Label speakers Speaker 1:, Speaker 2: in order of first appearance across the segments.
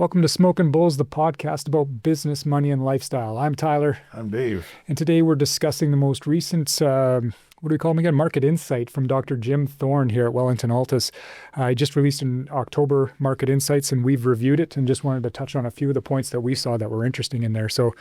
Speaker 1: Welcome to Smokin Bulls, the podcast about business, money, and lifestyle. I'm Tyler.
Speaker 2: I'm Dave.
Speaker 1: And today we're discussing the most recent, what do we call them again? Market insight from Dr. Jim Thorne here at Wellington-Altus. I just released in October Market Insights, and we've reviewed it and just wanted to touch on a few of the points that we saw that were interesting in there. So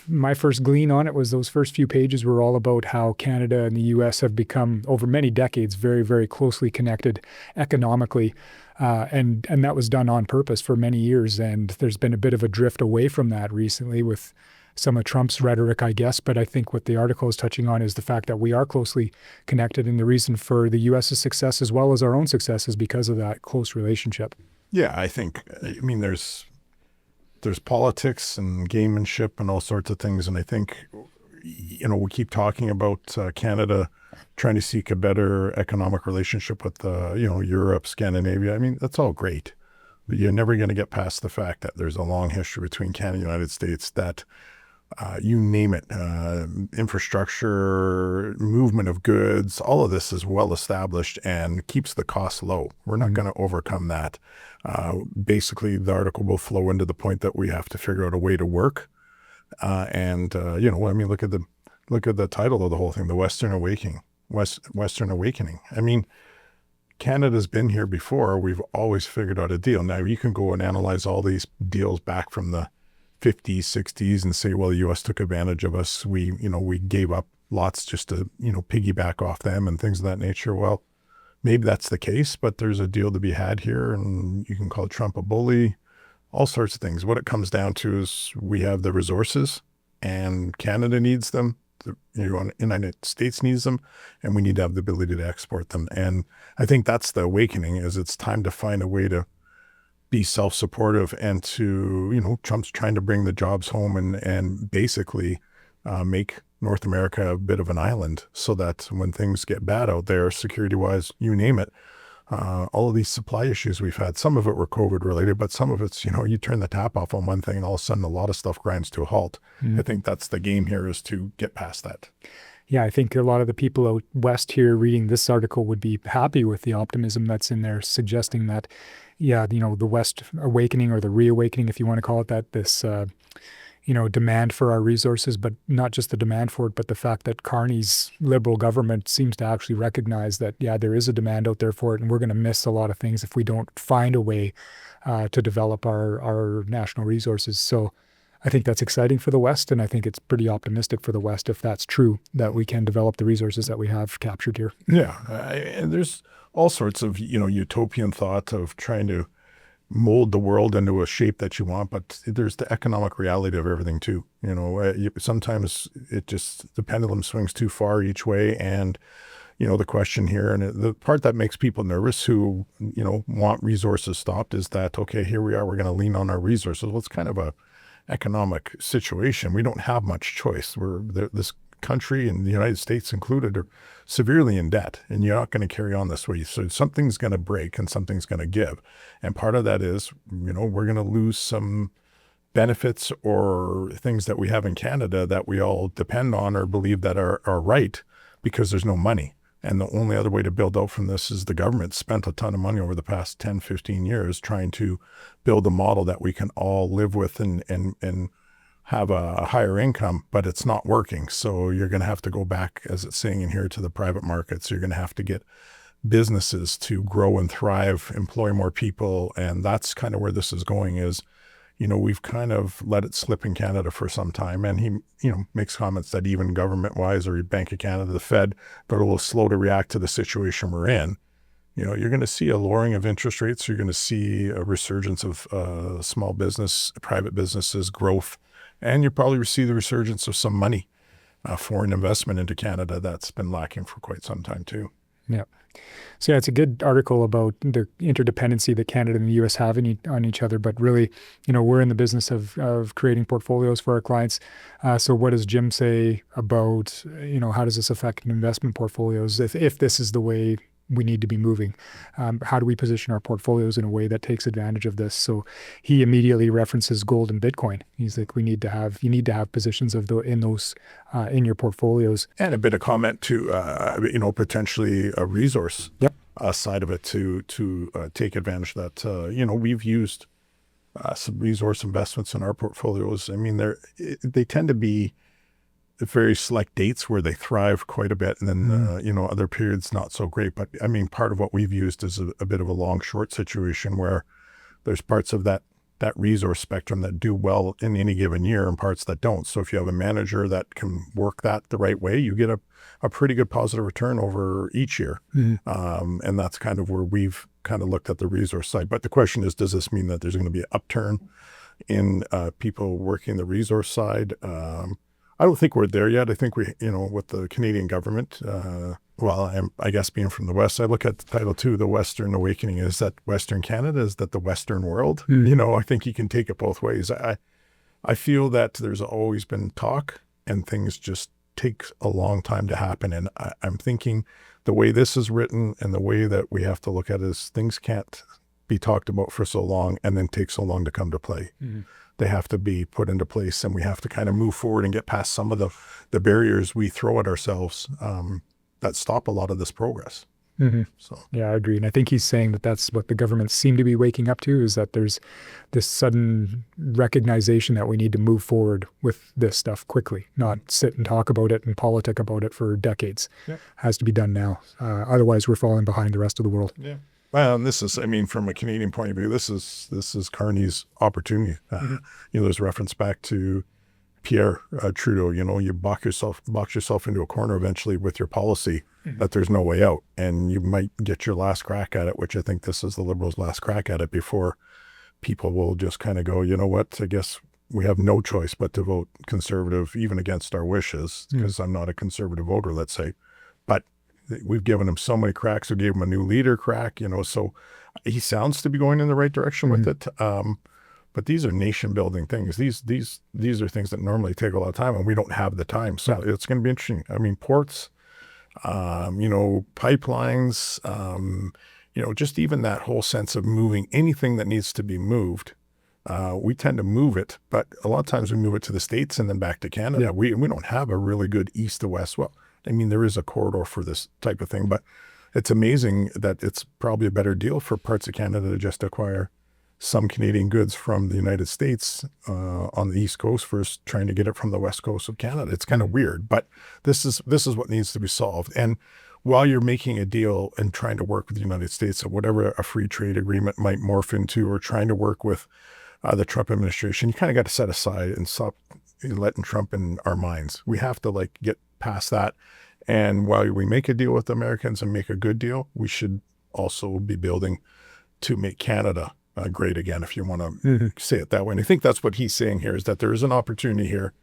Speaker 1: my first glean on it was those first few pages were all about how Canada and the U.S. have become, over many decades, very, very closely connected economically. And that was done on purpose for many years. And there's been a bit of a drift away from that recently with some of Trump's rhetoric, I guess. But I think what the article is touching on is the fact that we are closely connected. And the reason for the U.S.'s success as well as our own success is because of that close relationship.
Speaker 2: Yeah, there's politics and gamemanship and all sorts of things. And I think, we keep talking about Canada trying to seek a better economic relationship with, Europe, Scandinavia. I mean, that's all great. But you're never going to get past the fact that there's a long history between Canada and the United States that, you name it, infrastructure, movement of goods, all of this is well established and keeps the cost low. We're not going to overcome that. Basically, the article will flow into the point that we have to figure out a way to work. Look at the title of the whole thing, the Western Awakening. I mean, Canada's been here before. We've always figured out a deal. Now you can go and analyze all these deals back from the 50s, 60s and say, well, the U.S. took advantage of us. We gave up lots just to, piggyback off them and things of that nature. Well, maybe that's the case, but there's a deal to be had here, and you can call Trump a bully, all sorts of things. What it comes down to is we have the resources and Canada needs them. The United States needs them, and we need to have the ability to export them. And I think that's the awakening, is it's time to find a way to be self-supportive and to, Trump's trying to bring the jobs home and basically make North America a bit of an island so that when things get bad out there, security-wise, you name it, all of these supply issues we've had, some of it were COVID related, but some of it's, you turn the tap off on one thing and all of a sudden a lot of stuff grinds to a halt. I think that's the game here, is to get past that.
Speaker 1: Yeah, I think a lot of the people out west here reading this article would be happy with the optimism that's in there, suggesting that, the West awakening, or the reawakening, if you want to call it that, this, demand for our resources, but not just the demand for it, but the fact that Carney's Liberal government seems to actually recognize that, there is a demand out there for it, and we're going to miss a lot of things if we don't find a way to develop our national resources. So I think that's exciting for the West, and I think it's pretty optimistic for the West if that's true, that we can develop the resources that we have captured here.
Speaker 2: Yeah, and there's all sorts of, utopian thought of trying to mold the world into a shape that you want, but there's the economic reality of everything too. Sometimes the pendulum swings too far each way, and the question here, and the part that makes people nervous who want resources stopped, is that, okay, here we are, we're going to lean on our resources. Well, it's kind of a economic situation. We don't have much choice. This country, and the United States included, are severely in debt, and you're not going to carry on this way. So something's going to break and something's going to give. And part of that is, we're going to lose some benefits or things that we have in Canada that we all depend on or believe that are right, because there's no money. And the only other way to build out from this is the government spent a ton of money over the past 10, 15 years trying to build a model that we can all live with and have a higher income, but it's not working. So you're going to have to go back, as it's saying in here, to the private markets. You're going to have to get businesses to grow and thrive, employ more people. And that's kind of where this is going, is, we've kind of let it slip in Canada for some time. And he, makes comments that even government-wise, or Bank of Canada, the Fed, they're a little slow to react to the situation we're in. You're going to see a lowering of interest rates. You're going to see a resurgence of small business, private businesses, growth. And you probably see the resurgence of some money, foreign investment into Canada that's been lacking for quite some time too.
Speaker 1: Yeah. So it's a good article about the interdependency that Canada and the U.S. have on each other. But really, we're in the business of creating portfolios for our clients. So what does Jim say about, how does this affect investment portfolios if this is the way we need to be moving? How do we position our portfolios in a way that takes advantage of this? So he immediately references gold and Bitcoin. He's like, you need to have positions in those in your portfolios.
Speaker 2: And a bit of comment to, potentially a resource
Speaker 1: Yep.
Speaker 2: Side of it to take advantage of that. We've used some resource investments in our portfolios. I mean, they tend to be very select dates where they thrive quite a bit, and then other periods not so great. But I mean, part of what we've used is a bit of a long short situation where there's parts of that resource spectrum that do well in any given year and parts that don't. So if you have a manager that can work that the right way, you get a pretty good positive return over each year. And that's kind of where we've kind of looked at the resource side. But the question is, does this mean that there's going to be an upturn in people working the resource side? I don't think we're there yet. I think we, with the Canadian government, I guess being from the West, I look at the title too, the Western Awakening. Is that Western Canada? Is that the Western world? I think you can take it both ways. I feel that there's always been talk and things just take a long time to happen. And I'm thinking the way this is written and the way that we have to look at it is things can't be talked about for so long and then take so long to come to play. They have to be put into place, and we have to kind of move forward and get past some of the barriers we throw at ourselves that stop a lot of this progress. So
Speaker 1: yeah, I agree. And I think he's saying that that's what the government seem to be waking up to, is that there's this sudden recognition that we need to move forward with this stuff quickly, not sit and talk about it and politic about it for decades. Has to be done now. Otherwise, we're falling behind the rest of the world.
Speaker 2: Well, and this is, I mean, from a Canadian point of view, this is Carney's opportunity. There's reference back to Pierre Trudeau. You box yourself into a corner eventually with your policy that there's no way out, and you might get your last crack at it, which I think this is the Liberals' last crack at it before people will just kind of go, you know what, I guess we have no choice but to vote Conservative, even against our wishes, because I'm not a Conservative voter, let's say. But we've given him so many cracks. We gave him a new leader crack, so he sounds to be going in the right direction with it. But these are nation building things. These are things that normally take a lot of time, and we don't have the time. So it's going to be interesting. I mean, ports, pipelines, just even that whole sense of moving anything that needs to be moved. We tend to move it, but a lot of times we move it to the States and then back to Canada. We don't have a really good east to west. Well, I mean, there is a corridor for this type of thing, but it's amazing that it's probably a better deal for parts of Canada to just acquire some Canadian goods from the United States on the East Coast versus trying to get it from the West Coast of Canada. It's kind of weird, but this is what needs to be solved. And while you're making a deal and trying to work with the United States, or whatever a free trade agreement might morph into, or trying to work with the Trump administration, you kind of got to set aside and stop letting Trump in our minds. We have to get past that. And while we make a deal with the Americans and make a good deal, we should also be building to make Canada great again, if you want to say it that way. And I think that's what he's saying here, is that there is an opportunity here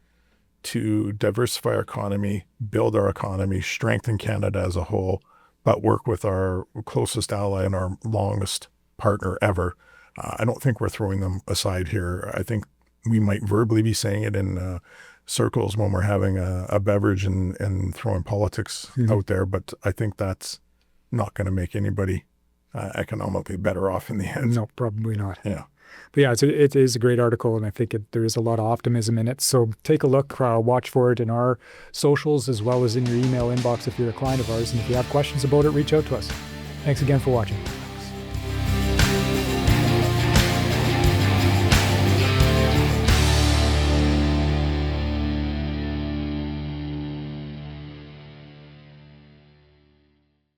Speaker 2: to diversify our economy, build our economy, strengthen Canada as a whole, but work with our closest ally and our longest partner ever. I don't think we're throwing them aside here. I think we might verbally be saying it in circles when we're having a beverage and throwing politics out there, but I think that's not going to make anybody economically better off in the end.
Speaker 1: No, probably not.
Speaker 2: Yeah.
Speaker 1: But yeah, it is a great article, and I think there is a lot of optimism in it. So take a look, watch for it in our socials as well as in your email inbox if you're a client of ours. And if you have questions about it, reach out to us. Thanks again for watching.